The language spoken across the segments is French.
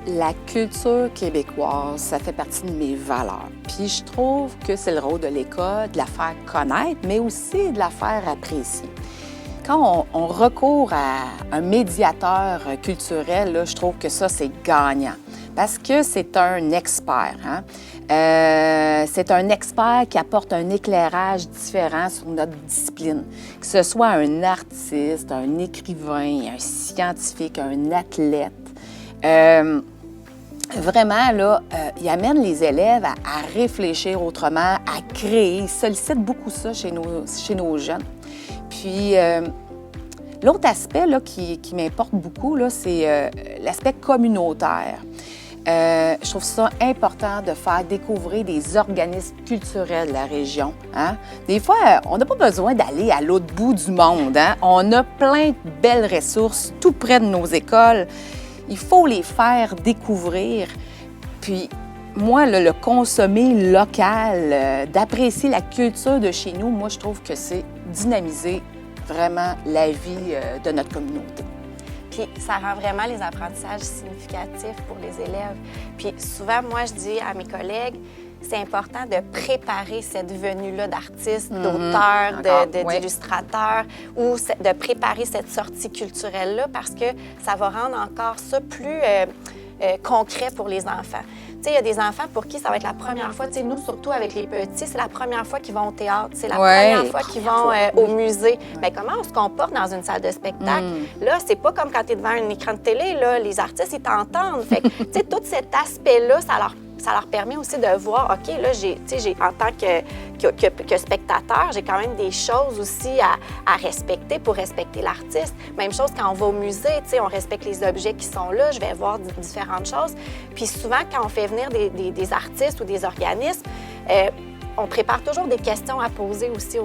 La culture québécoise, ça fait partie de mes valeurs. Puis je trouve que c'est le rôle de l'école de la faire connaître, mais aussi de la faire apprécier. Quand on recourt à un médiateur culturel, là, je trouve que ça, c'est gagnant. Parce que c'est un expert. Hein? C'est un expert qui apporte un éclairage différent sur notre discipline. Que ce soit un artiste, un écrivain, un scientifique, un athlète. Vraiment, là, il amène les élèves à réfléchir autrement, à créer. Il sollicite beaucoup ça chez nos jeunes. Puis, l'autre aspect là, qui m'importe beaucoup, là, c'est l'aspect communautaire. Je trouve ça important de faire découvrir des organismes culturels de la région. Hein? Des fois, on n'a pas besoin d'aller à l'autre bout du monde. Hein? On a plein de belles ressources tout près de nos écoles. Il faut les faire découvrir. Puis, moi, le consommer local, d'apprécier la culture de chez nous, moi, je trouve que c'est dynamiser vraiment la vie de notre communauté. Puis ça rend vraiment les apprentissages significatifs pour les élèves. Puis souvent, moi, je dis à mes collègues, c'est important de préparer cette venue-là d'artistes, d'auteurs, d'illustrateurs, ou de préparer cette sortie culturelle-là parce que ça va rendre encore ça plus concret pour les enfants. Tu sais, il y a des enfants pour qui ça va être la première fois, tu sais, nous, surtout avec les petits, c'est la première fois qu'ils vont au théâtre, c'est la première fois qu'ils vont au musée. Bien, comment on se comporte dans une salle de spectacle? Là, c'est pas comme quand tu es devant un écran de télé, là, les artistes, ils t'entendent. Fait que, tu sais, tout cet aspect-là, ça leur permet aussi de voir, OK, là, en tant que spectateur, j'ai quand même des choses aussi à respecter pour respecter l'artiste. Même chose quand on va au musée, on respecte les objets qui sont là, je vais voir différentes choses. Puis souvent, quand on fait venir des artistes ou des organismes, on prépare toujours des questions à poser aussi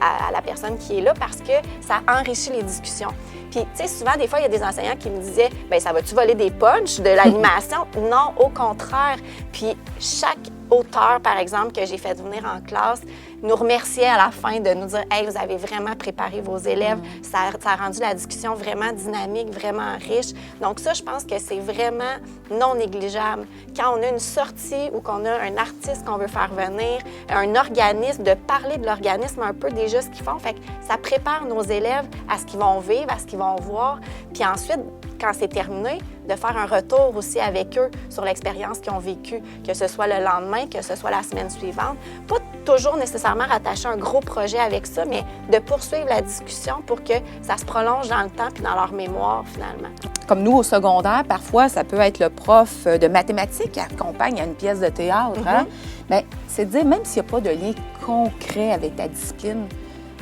à la personne qui est là parce que ça enrichit les discussions. Puis, tu sais, souvent, des fois, il y a des enseignants qui me disaient « Bien, ça va-tu voler des punchs de l'animation? » Non, au contraire. Puis, chaque auteur, par exemple, que j'ai fait venir en classe, nous remerciait à la fin de nous dire « Hey, vous avez vraiment préparé vos élèves. Ça a rendu la discussion vraiment dynamique, vraiment riche. » Donc ça, je pense que c'est vraiment non négligeable. Quand on a une sortie ou qu'on a un artiste qu'on veut faire venir, un organisme, de parler de l'organisme un peu déjà ce qu'ils font. Fait que ça prépare nos élèves à ce qu'ils vont vivre, à ce qu'ils vont voir. Puis ensuite, quand c'est terminé, de faire un retour aussi avec eux sur l'expérience qu'ils ont vécue, que ce soit le lendemain, que ce soit la semaine suivante. Pas toujours nécessairement rattacher un gros projet avec ça, mais de poursuivre la discussion pour que ça se prolonge dans le temps puis dans leur mémoire, finalement. Comme nous, au secondaire, parfois, ça peut être le prof de mathématiques qui accompagne à une pièce de théâtre. Hein? Mais c'est de dire, même s'il n'y a pas de lien concret avec ta discipline,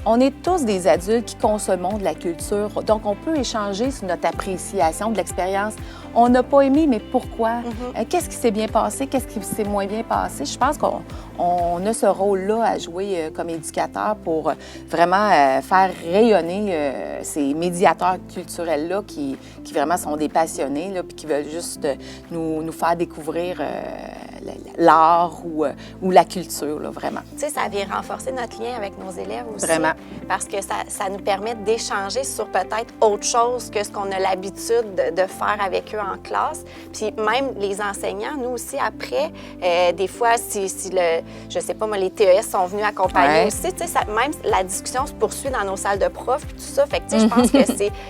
on est tous des adultes qui consommons de la culture, donc on peut échanger sur notre appréciation de l'expérience. On n'a pas aimé, mais pourquoi? Qu'est-ce qui s'est bien passé? Qu'est-ce qui s'est moins bien passé? Je pense qu'on a ce rôle-là à jouer comme éducateur pour vraiment faire rayonner ces médiateurs culturels-là qui vraiment sont des passionnés, là, puis qui veulent juste nous faire découvrir l'art ou la culture, là, vraiment. Tu sais, ça vient renforcer notre lien avec nos élèves aussi. Vraiment. Parce que ça nous permet d'échanger sur peut-être autre chose que ce qu'on a l'habitude de faire avec eux en classe. Puis même les enseignants, nous aussi, après, des fois, si je sais pas moi, les TES sont venus accompagner aussi, tu sais, même la discussion se poursuit dans nos salles de profs, puis tout ça. Fait que, tu sais, je pense que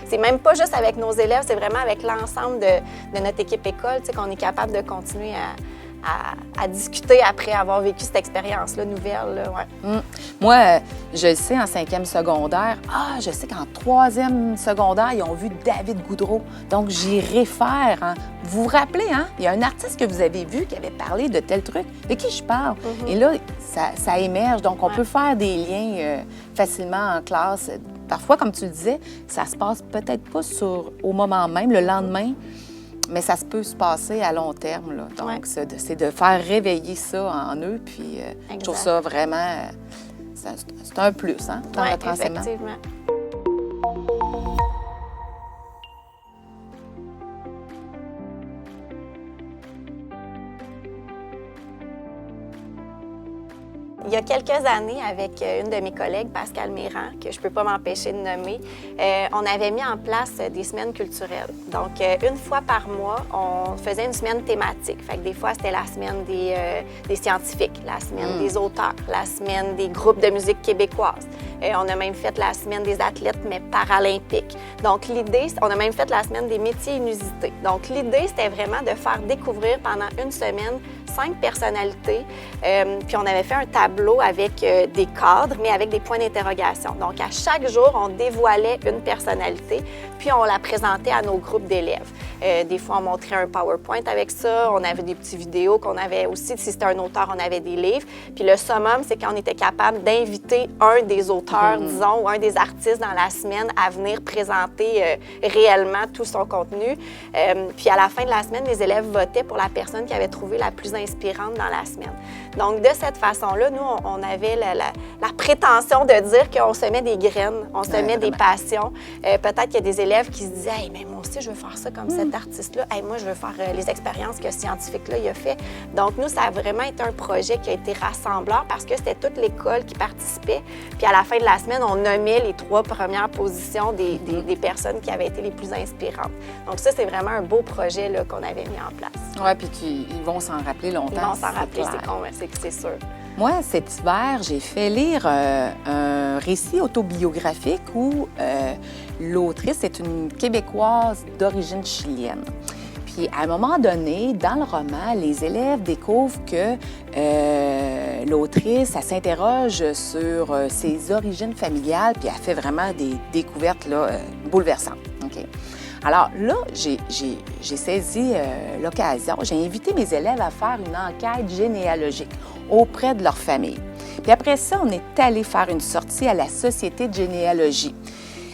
c'est même pas juste avec nos élèves, c'est vraiment avec l'ensemble de notre équipe école, tu sais, qu'on est capable de continuer à discuter après avoir vécu cette expérience-là nouvelle. Là, ouais. Moi, je le sais en 5e secondaire. Je sais qu'en 3e secondaire, ils ont vu David Goudreau. Donc, j'y réfère. Hein. Vous vous rappelez, hein? Il y a un artiste que vous avez vu qui avait parlé de tel truc. De qui je parle? Et là, ça émerge. Donc, on peut faire des liens facilement en classe. Parfois, comme tu le disais, ça se passe peut-être pas au moment même, le lendemain. Mais ça se peut se passer à long terme. Là. Donc, c'est de faire réveiller ça en eux. Puis, je trouve ça vraiment... c'est un plus hein, dans notre enseignement. Effectivement. Il y a quelques années, avec une de mes collègues, Pascal Méran, que je ne peux pas m'empêcher de nommer, on avait mis en place des semaines culturelles. Donc, une fois par mois, on faisait une semaine thématique. Fait que des fois, c'était la semaine des scientifiques, la semaine des auteurs, la semaine des groupes de musique québécoise. On a même fait la semaine des athlètes, mais paralympiques. Donc, l'idée, on a même fait la semaine des métiers inusités. Donc, l'idée, c'était vraiment de faire découvrir pendant une semaine 5 personnalités. Puis, on avait fait un tableau avec des cadres, mais avec des points d'interrogation. Donc, à chaque jour, on dévoilait une personnalité, puis on la présentait à nos groupes d'élèves. Des fois, on montrait un PowerPoint avec ça. On avait des petites vidéos qu'on avait aussi. Si c'était un auteur, on avait des livres. Puis le summum, c'est quand on était capable d'inviter un des auteurs, disons, ou un des artistes dans la semaine à venir présenter réellement tout son contenu. Puis à la fin de la semaine, les élèves votaient pour la personne qui avait trouvé la plus inspirante dans la semaine. Donc, de cette façon-là, nous, on avait la prétention de dire qu'on semait des graines, on semait des passions. Peut-être qu'il y a des élèves qui se disaient « Hey, mais moi aussi, je veux faire ça comme cet artiste-là. Hey, moi, je veux faire les expériences que ce scientifique-là il a fait. » Donc, nous, ça a vraiment été un projet qui a été rassembleur parce que c'était toute l'école qui participait. Puis, à la fin de la semaine, on nommait les 3 premières positions des personnes qui avaient été les plus inspirantes. Donc, ça, c'est vraiment un beau projet là, qu'on avait mis en place. Oui, puis ils vont s'en rappeler longtemps. Ils vont s'en rappeler, c'est sûr. Moi, cet hiver, j'ai fait lire un récit autobiographique où l'autrice est une Québécoise d'origine chilienne. Puis, à un moment donné, dans le roman, les élèves découvrent que l'autrice, elle s'interroge sur ses origines familiales, puis elle fait vraiment des découvertes là, bouleversantes. Okay? Alors là, j'ai saisi l'occasion. J'ai invité mes élèves à faire une enquête généalogique auprès de leur famille. Puis après ça, on est allé faire une sortie à la Société de généalogie.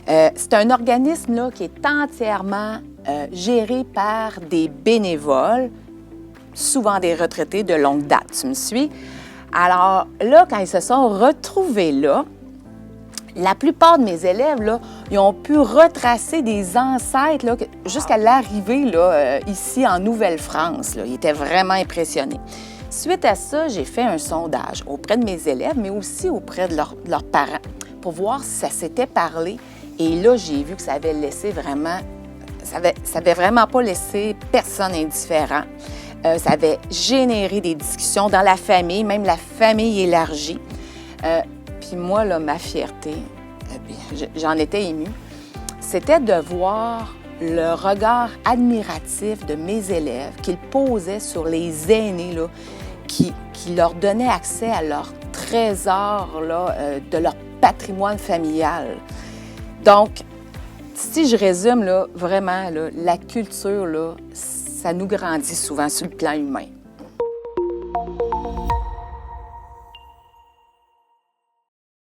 C'est un organisme là, qui est entièrement géré par des bénévoles, souvent des retraités de longue date. Tu me suis? Alors là, quand ils se sont retrouvés là, la plupart de mes élèves, là, ils ont pu retracer des ancêtres là, jusqu'à l'arrivée là, ici en Nouvelle-France. Là. Ils étaient vraiment impressionnés. Suite à ça, j'ai fait un sondage auprès de mes élèves, mais aussi auprès de leurs parents, pour voir si ça s'était parlé. Et là, j'ai vu que ça avait laissé vraiment... Ça avait vraiment pas laissé personne indifférent. Ça avait généré des discussions dans la famille, même la famille élargie. Puis moi, là, ma fierté, j'en étais émue, c'était de voir le regard admiratif de mes élèves qu'ils posaient sur les aînés, là, qui leur donnaient accès à leur trésor là, de leur patrimoine familial. Donc, si je résume, là, vraiment, là, la culture, là, ça nous grandit souvent sur le plan humain.